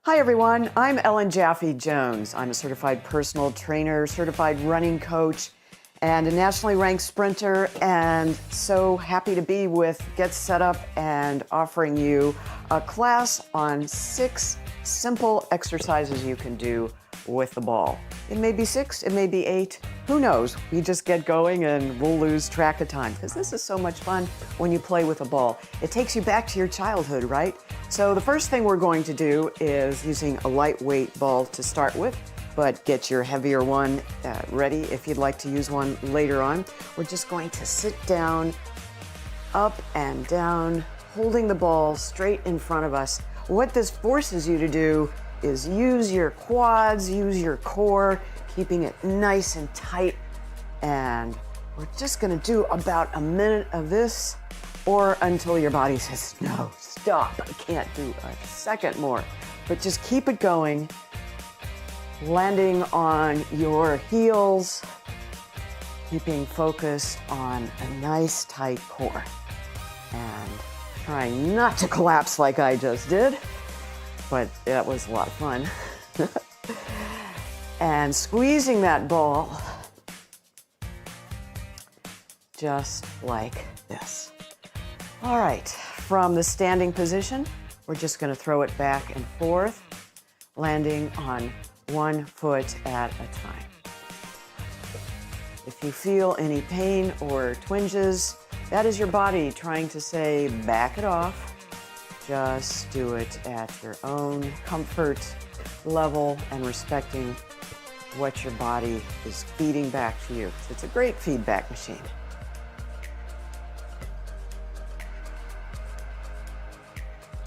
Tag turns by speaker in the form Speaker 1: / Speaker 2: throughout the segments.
Speaker 1: Hi everyone, I'm Ellen Jaffe-Jones. I'm a certified personal trainer, certified running coach, and a nationally ranked sprinter, and so happy to be with GetSetUp and offering you a class on 6 simple exercises you can do with the ball. It may be 6, it may be 8, who knows? We just get going and we'll lose track of time because this is so much fun when you play with a ball. It takes you back to your childhood, right? So the first thing we're going to do is using a lightweight ball to start with, but get your heavier one ready if you'd like to use one later on. We're just going to sit down, up and down, holding the ball straight in front of us. What this forces you to do is use your quads, use your core, keeping it nice and tight. And we're just gonna do about a minute of this or until your body says, no, stop, I can't do a second more. But just keep it going, landing on your heels, keeping focused on a nice tight core. And trying not to collapse like I just did, but that was a lot of fun. And squeezing that ball just like this. All right, from the standing position, we're just gonna throw it back and forth, landing on one foot at a time. If you feel any pain or twinges, that is your body trying to say, back it off. Just do it at your own comfort level and respecting what your body is feeding back to you. It's a great feedback machine.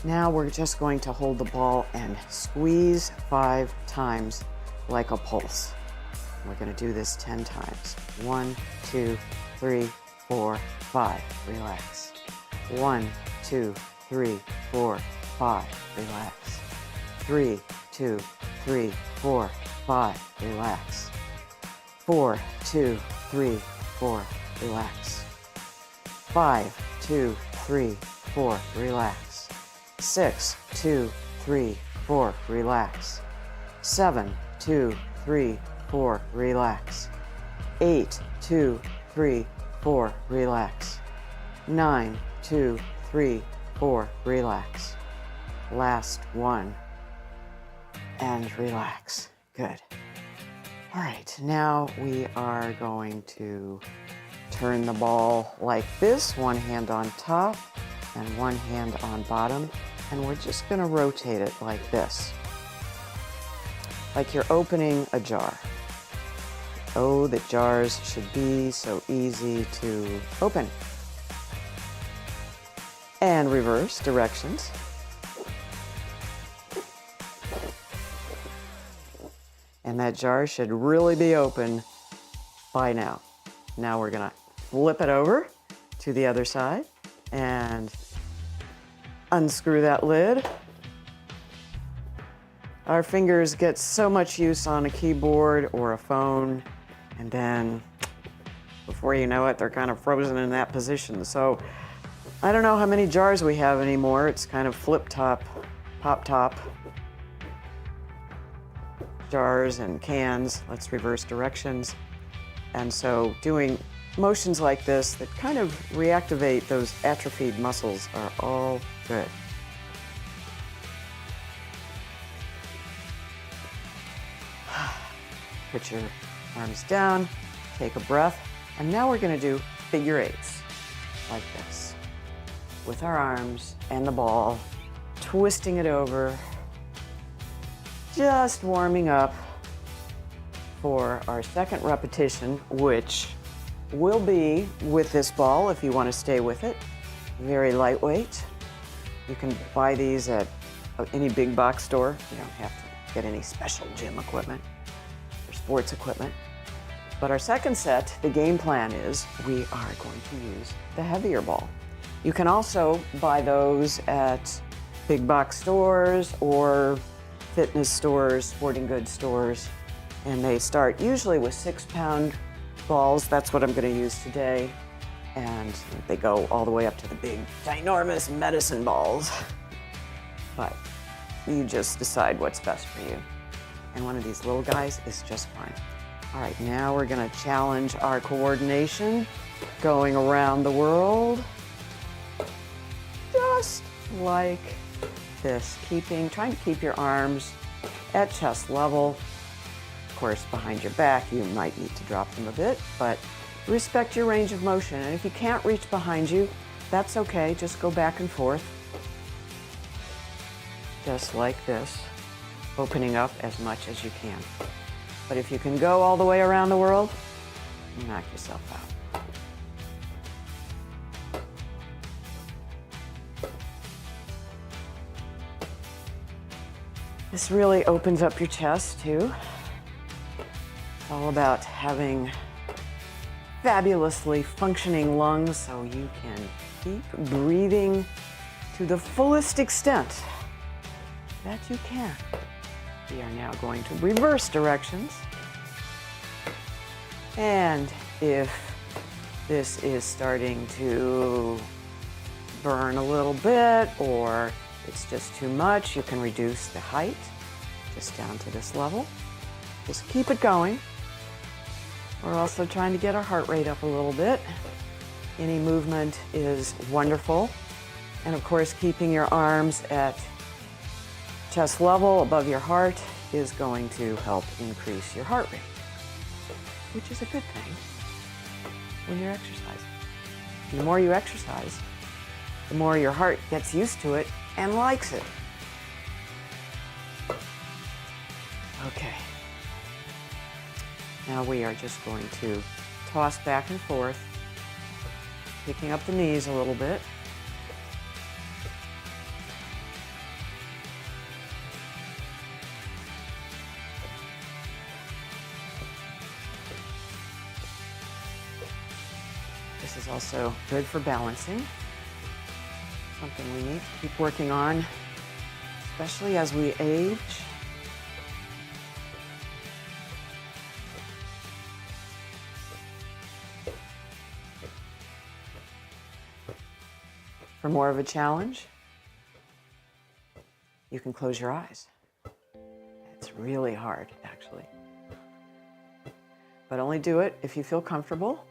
Speaker 1: Now we're just going to hold the ball and squeeze 5 times like a pulse. We're going to do this 10 times. 1, 2, 3, 4, 5. Relax. 1, 2, 3, 4, 5. Relax. 3, 2, 3, 4, 5. Relax. 4, 2, 3, 4. Relax. 5, 2, 3, 4. Relax. 6, 2, 3, 4. Relax. 7, 2, 3, 4. Relax. 8, 2, 3, 4. Relax. 9, 2, 3, 4. Relax. Last one. And relax. Good. All right, now we are going to turn the ball like this, one hand on top and one hand on bottom, and we're just gonna rotate it like this, like you're opening a jar. Oh, the jars should be so easy to open. And reverse directions. And that jar should really be open by now. Now we're gonna flip it over to the other side and unscrew that lid. Our fingers get so much use on a keyboard or a phone, and then before you know it, they're kind of frozen in that position. So I don't know how many jars we have anymore. It's kind of flip top, pop top. Jars and cans, let's reverse directions. And so doing motions like this that kind of reactivate those atrophied muscles are all good. Put your arms down, take a breath, and now we're gonna do figure eights like this. With our arms and the ball, twisting it over, just warming up for our second repetition, which will be with this ball if you want to stay with it. Very lightweight. You can buy these at any big box store. You don't have to get any special gym equipment or sports equipment. But our second set, the game plan is we are going to use the heavier ball. You can also buy those at big box stores or fitness stores, sporting goods stores, and they start usually with 6-pound balls. That's what I'm going to use today. And they go all the way up to the big, ginormous medicine balls. But you just decide what's best for you. And one of these little guys is just fine. All right, now we're gonna challenge our coordination, going around the world, just like this, trying to keep your arms at chest level. Of course, behind your back, you might need to drop them a bit, but respect your range of motion. And if you can't reach behind you, that's okay, just go back and forth. Just like this, opening up as much as you can. But if you can go all the way around the world, knock yourself out. This really opens up your chest too. It's all about having fabulously functioning lungs so you can keep breathing to the fullest extent that you can. We are now going to reverse directions. And if this is starting to burn a little bit or it's just too much, you can reduce the height just down to this level. Just keep it going. We're also trying to get our heart rate up a little bit. Any movement is wonderful. And of course, keeping your arms at chest level above your heart is going to help increase your heart rate, which is a good thing when you're exercising. The more you exercise, the more your heart gets used to it and likes it. Okay. Now we are just going to toss back and forth, picking up the knees a little bit. This is also good for balancing. Something we need to keep working on, especially as we age. For more of a challenge, you can close your eyes. It's really hard, actually. But only do it if you feel comfortable.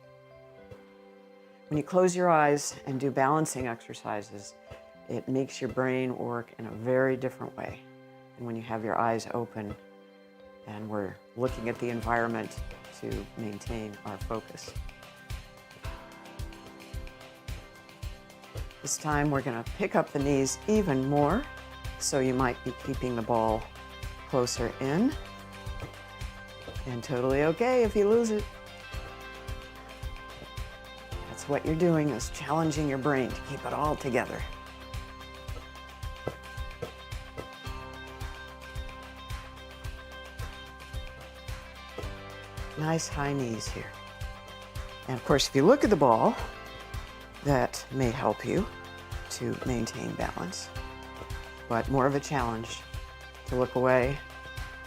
Speaker 1: When you close your eyes and do balancing exercises, it makes your brain work in a very different way than when you have your eyes open and we're looking at the environment to maintain our focus. This time we're going to pick up the knees even more, so you might be keeping the ball closer in. And totally okay if you lose it. That's what you're doing, is challenging your brain to keep it all together. Nice high knees here. And of course, if you look at the ball, that may help you to maintain balance, but more of a challenge to look away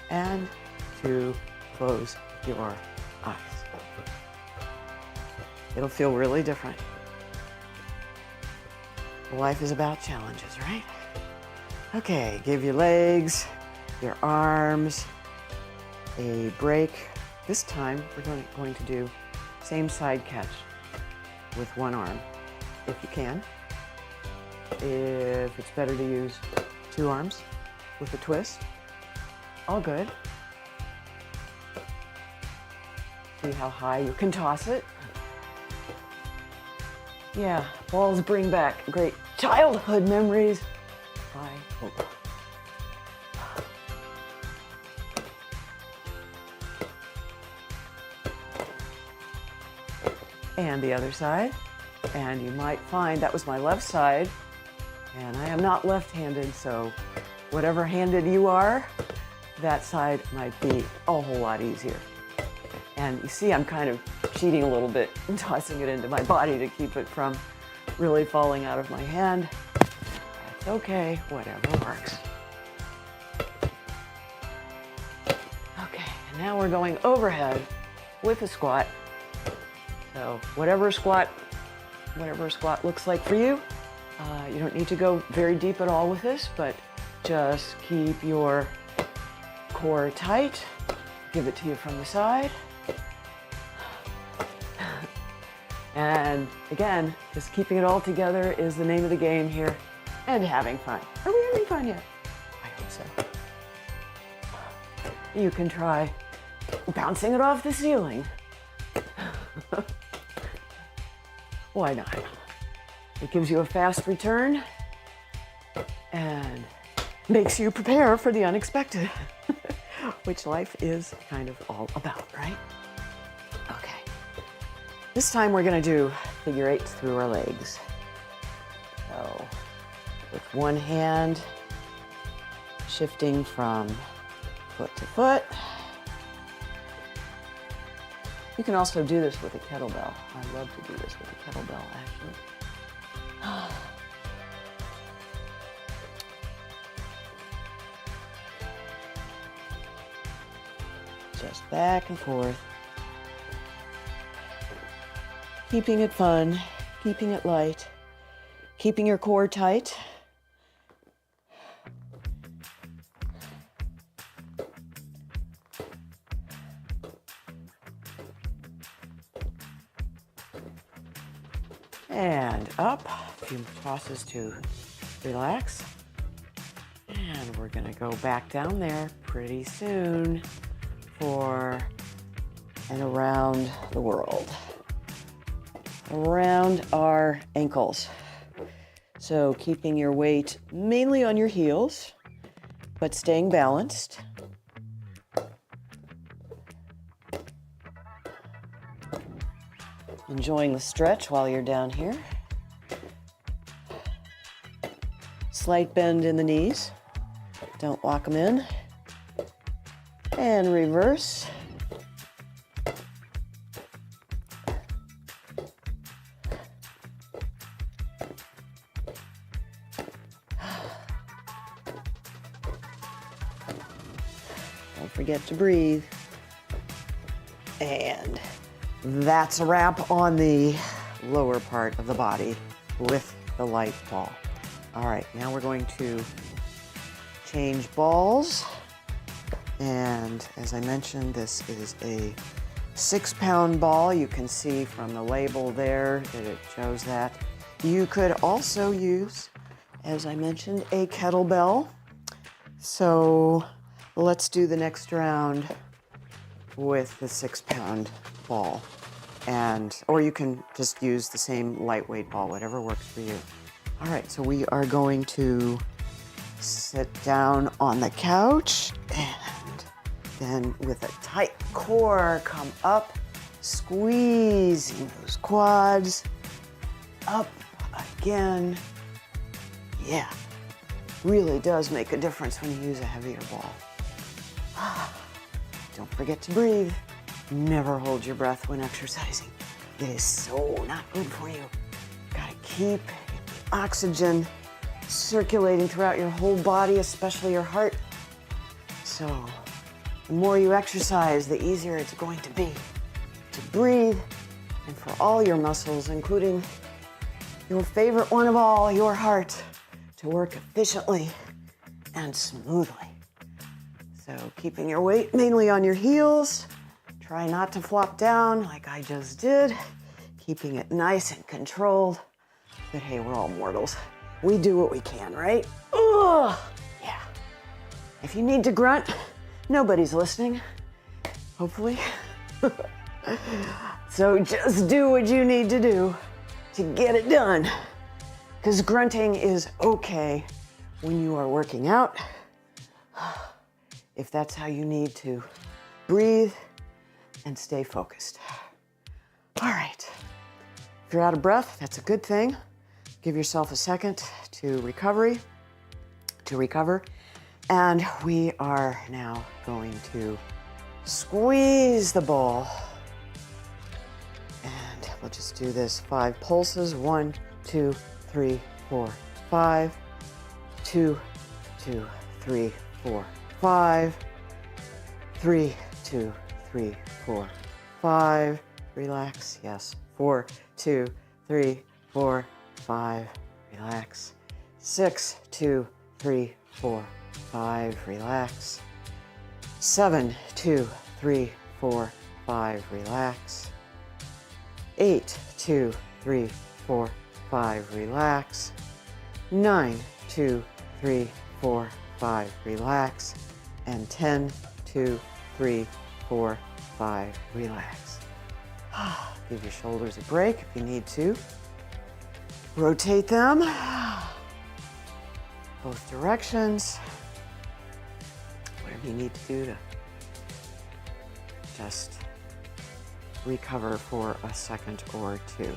Speaker 1: and to close your eyes. It'll feel really different. Life is about challenges, right? Okay, give your legs, your arms a break. This time, we're going to do same side catch with one arm, if you can. If it's better to use two arms with a twist, all good. See how high you can toss it. Yeah, balls bring back great childhood memories, I hope. And the other side. And you might find that was my left side, and I am not left-handed, so whatever handed you are, that side might be a whole lot easier. And you see I'm kind of cheating a little bit and tossing it into my body to keep it from really falling out of my hand. That's okay, whatever works. Okay, and now we're going overhead with a squat. So whatever a squat looks like for you. You don't need to go very deep at all with this, but Just keep your core tight. Give it to you from the side. And again, just keeping it all together is the name of the game here, and having fun. Are we having fun yet? I hope so. You can try bouncing it off the ceiling. Why not? It gives you a fast return and makes you prepare for the unexpected, which life is kind of all about, right? Okay. This time we're going to do figure eights through our legs. So with one hand, shifting from foot to foot. You can also do this with a kettlebell. I love to do this with a kettlebell, actually. Just back and forth. Keeping it fun, keeping it light, keeping your core tight. And up, a few tosses to relax. And we're gonna go back down there pretty soon for and around the world. Around our ankles. So keeping your weight mainly on your heels, but staying balanced. Enjoying the stretch while you're down here. Slight bend in the knees. Don't lock them in. And reverse. Don't forget to breathe. And that's a wrap on the lower part of the body with the light ball. All right, now we're going to change balls. And as I mentioned, this is a 6-pound ball. You can see from the label there that it shows that. You could also use, as I mentioned, a kettlebell. So let's do the next round with the 6-pound ball. Or you can just use the same lightweight ball, whatever works for you. All right, so we are going to sit down on the couch and then with a tight core, come up, squeezing those quads, up again. Yeah, really does make a difference when you use a heavier ball. Don't forget to breathe. Never hold your breath when exercising. It is so not good for you. Gotta keep the oxygen circulating throughout your whole body, especially your heart. So the more you exercise, the easier it's going to be to breathe, and for all your muscles, including your favorite one of all, your heart, to work efficiently and smoothly. So keeping your weight mainly on your heels. Try not to flop down like I just did. Keeping it nice and controlled. But hey, we're all mortals. We do what we can, right? Ugh, yeah. If you need to grunt, nobody's listening, hopefully. So just do what you need to do to get it done. Because grunting is okay when you are working out. If that's how you need to breathe and stay focused. All right. If you're out of breath, that's a good thing. Give yourself a second to recover. And we are now going to squeeze the ball. And we'll just do this 5 pulses. 1, 2, 3, 4, 5. 2, 2, 3, 4, 5. 3, 2, 3, 4, 5. Relax. Yes. 4, 2, 3, 4, 5. Relax. 6, 2, 3, 4, 5, relax. 7, 2, 3, 4, 5, relax. 8, 2, 3, 4, 5, relax. 9, 2, 3, 4, 5, relax. And 10, 2, 3, 4, 5, relax. Give your shoulders a break if you need to. Rotate them both directions. Whatever you need to do to just recover for a second or two.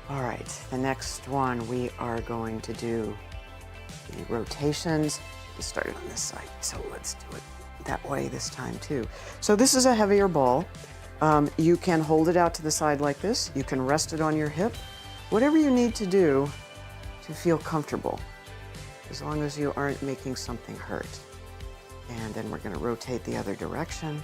Speaker 1: All right, the next one we are going to do the rotations. We started on this side, so let's do it that way this time too. So this is a heavier ball. You can hold it out to the side like this. You can rest it on your hip. Whatever you need to do to feel comfortable, as long as you aren't making something hurt. And then we're going to rotate the other direction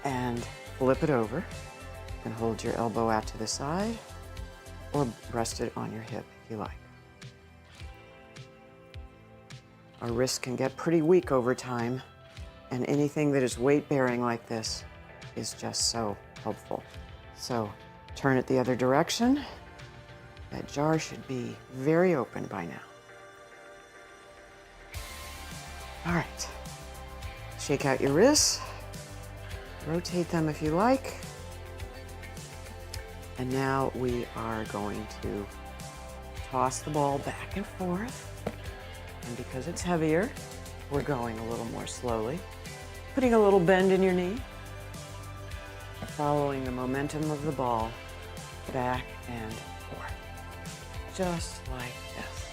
Speaker 1: and flip it over. You can hold your elbow out to the side or rest it on your hip if you like. Our wrists can get pretty weak over time, and anything that is weight-bearing like this is just so helpful. So turn it the other direction. That jar should be very open by now. All right, shake out your wrists, rotate them if you like. And now we are going to toss the ball back and forth. And because it's heavier, we're going a little more slowly. Putting a little bend in your knee. Following the momentum of the ball back and forth. Just like this.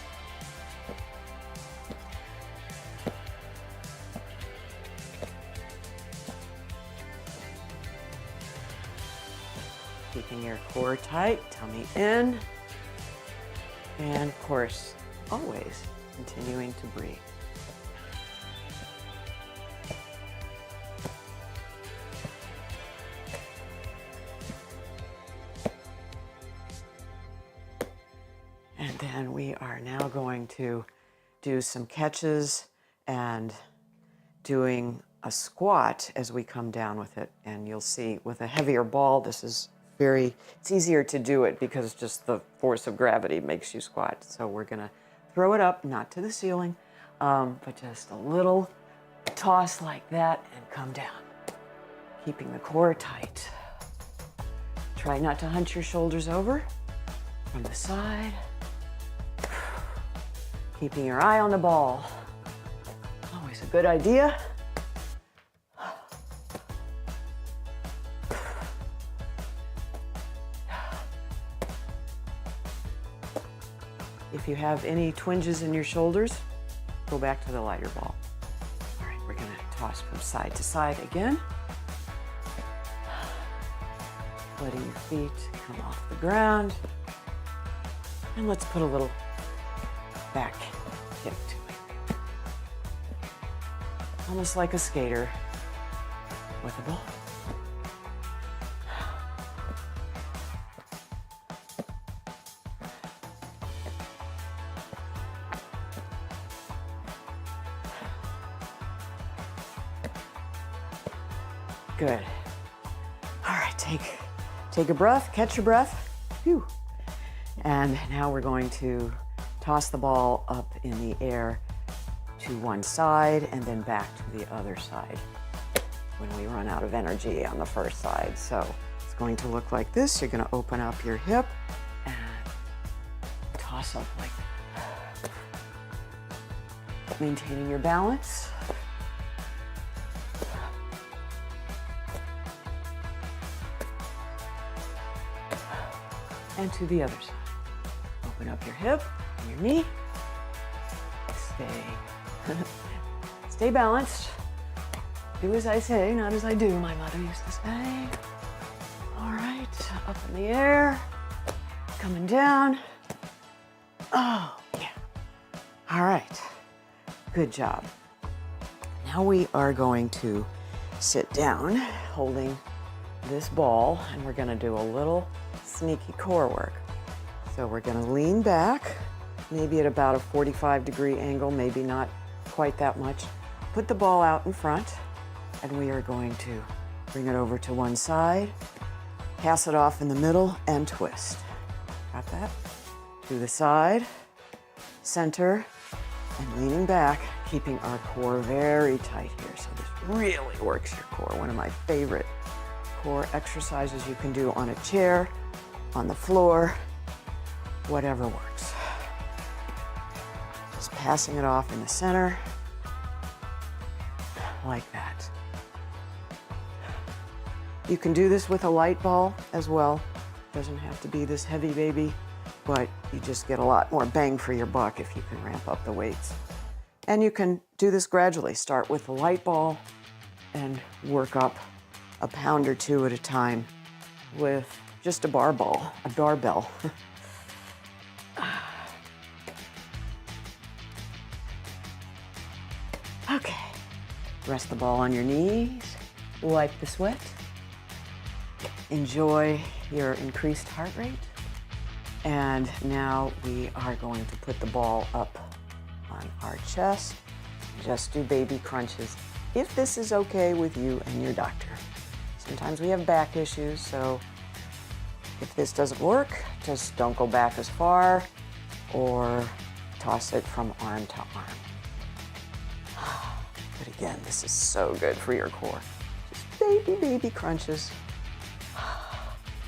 Speaker 1: Keeping your core tight, tummy in. And of course, always continuing to breathe. And then we are now going to do some catches and doing a squat as we come down with it. And you'll see with a heavier ball, this is it's easier to do it because just the force of gravity makes you squat. So we're gonna throw it up, not to the ceiling, but just a little toss like that and come down. Keeping the core tight. Try not to hunch your shoulders over from the side. Keeping your eye on the ball. Always a good idea. If you have any twinges in your shoulders, go back to the lighter ball. All right, we're gonna toss from side to side again. Letting your feet come off the ground. And let's put a little back kick to it. Almost like a skater with a ball. Good. All right, take a breath, catch your breath. Phew. And now we're going to toss the ball up in the air to one side and then back to the other side when we run out of energy on the first side. So it's going to look like this. You're going to open up your hip and toss up like that. Maintaining your balance. And to the other side. Open up your hip and your knee. Stay balanced. Do as I say, not as I do, my mother used to say. All right, up in the air, coming down. Oh, yeah. All right, good job. Now we are going to sit down holding this ball, and we're gonna do a little sneaky core work. So we're gonna lean back, maybe at about a 45-degree angle, maybe not quite that much. Put the ball out in front, and we are going to bring it over to one side, pass it off in the middle, and twist. Got that? To the side, center, and leaning back, keeping our core very tight here. So this really works your core. One of my favorite core exercises you can do on a chair, on the floor, whatever works. Just passing it off in the center, like that. You can do this with a light ball as well. Doesn't have to be this heavy baby, but you just get a lot more bang for your buck if you can ramp up the weights. And you can do this gradually. Start with a light ball and work up a pound or two at a time with just a barbell. Okay, rest the ball on your knees, wipe the sweat, enjoy your increased heart rate, and now we are going to put the ball up on our chest. Just do baby crunches if this is okay with you and your doctor. Sometimes we have back issues, so if this doesn't work, just don't go back as far or toss it from arm to arm. But again, this is so good for your core. Just baby crunches.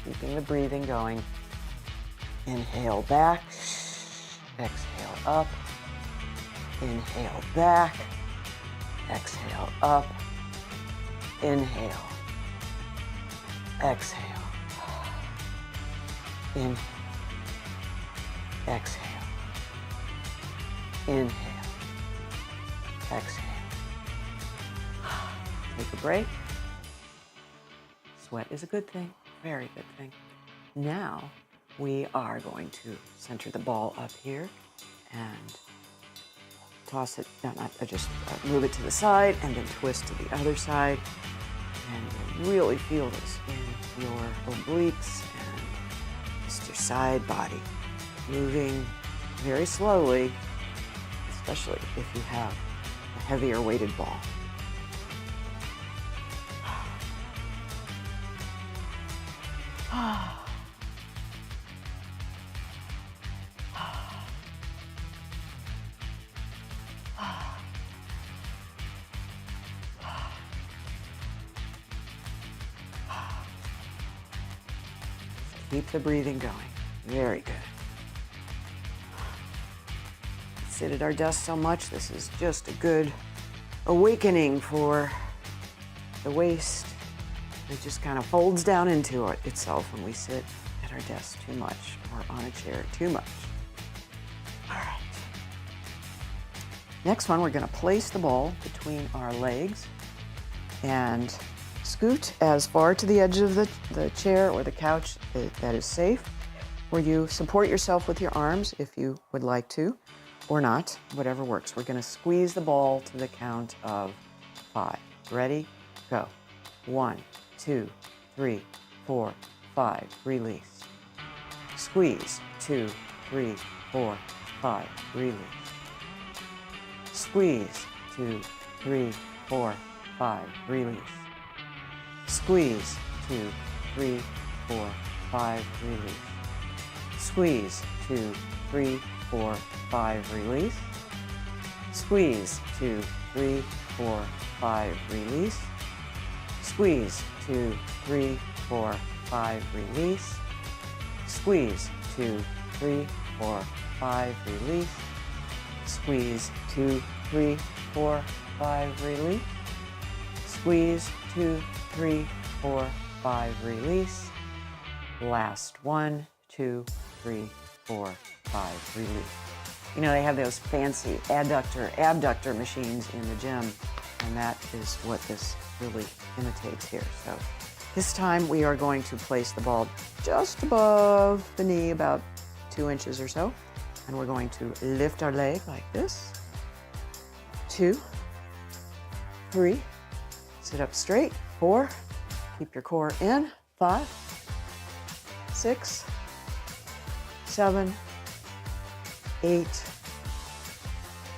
Speaker 1: Keeping the breathing going. Inhale back, exhale up. Inhale back, exhale up. Inhale, exhale. Inhale, exhale. Inhale, exhale. Take a break. Sweat is a good thing, very good thing. Now we are going to center the ball up here and toss it, just move it to the side and then twist to the other side. And you'll really feel this in your obliques and just your side body. Moving very slowly, especially if you have a heavier weighted ball. Keep the breathing going. Very good. Sit at our desk so much. This is just a good awakening for the waist. It just kind of folds down into itself when we sit at our desk too much or on a chair too much. All right. Next one, we're going to place the ball between our legs and scoot as far to the edge of the chair or the couch that is safe, where you support yourself with your arms if you would like to, or not, whatever works. We're going to squeeze the ball to the count of 5. Ready? Go. 1, 2, 3, 4, 5. Release. Squeeze. 2, 3, 4, 5. Release. Squeeze. 2, 3, 4, 5. Release. Squeeze. 2, 3, 4, 5. Release. Squeeze. 2, 3, 4, 5. Release. Squeeze. 2, 3, 4, 5. Release. Squeeze. 2, 3, 4, 5. Release. Squeeze. 2, 3, 4, 5. Release. Squeeze. 2, 3, 4, 5. Release. Squeeze. 2, 3, 4, 5. Release. Last 1, 2, 3, 4, 5. Release. You know, they have those fancy abductor machines in the gym, and that is what this really imitates here. So this time we are going to place the ball just above the knee, about 2 inches or so, and we're going to lift our leg like this. 2, 3, sit up straight. 4, keep your core in. 5, 6, 7, 8,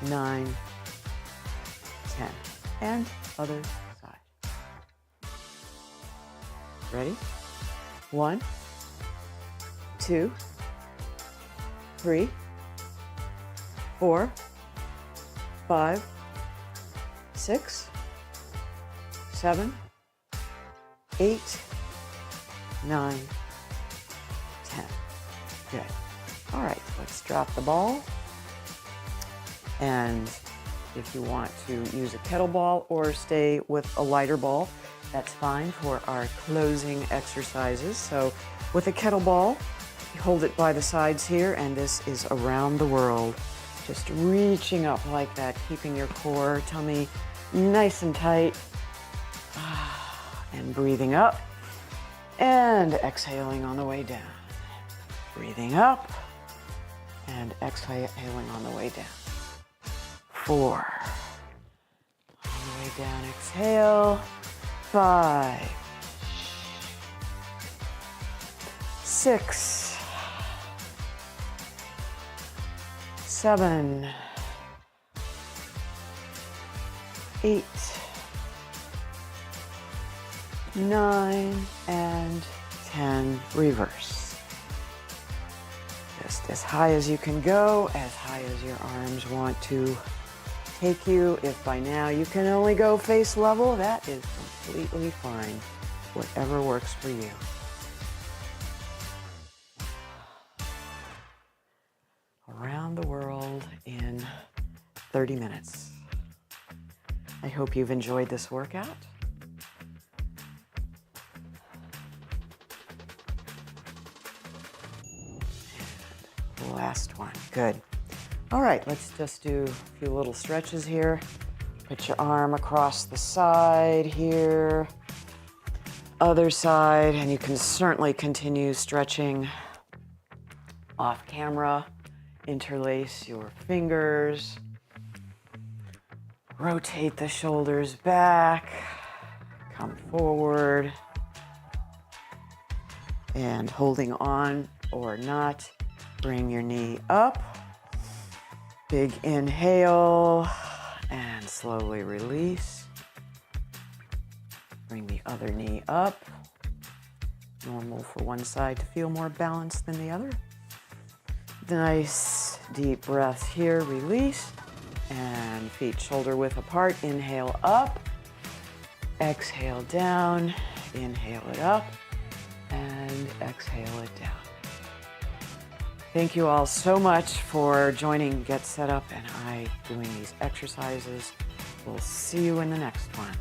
Speaker 1: 9, 10. And other side. Ready? 1, 2, 3, 4, 5, 6, 7, 8, 9, 10. Good. All right, let's drop the ball. And if you want to use a kettlebell or stay with a lighter ball, that's fine for our closing exercises. So with a kettlebell, you hold it by the sides here, and this is around the world. Just reaching up like that, keeping your core, tummy nice and tight. And breathing up and exhaling on the way down. Breathing up and exhaling on the way down. 4. On the way down, exhale. 5. 6. 7. 8. 9 and 10, reverse. Just as high as you can go, as high as your arms want to take you. If by now you can only go face level, that is completely fine. Whatever works for you. Around the world in 30 minutes. I hope you've enjoyed this workout. Last one. Good. All right, let's just do a few little stretches here. Put your arm across the side here. Other side, and you can certainly continue stretching off camera. Interlace your fingers. Rotate the shoulders back. Come forward. And holding on or not, bring your knee up. Big inhale and slowly release. Bring the other knee up. Normal for one side to feel more balanced than the other. Nice deep breath here, release. And feet shoulder width apart. Inhale up. Exhale down. Inhale it up. And exhale it down. Thank you all so much for joining Get Set Up and I doing these exercises. We'll see you in the next one.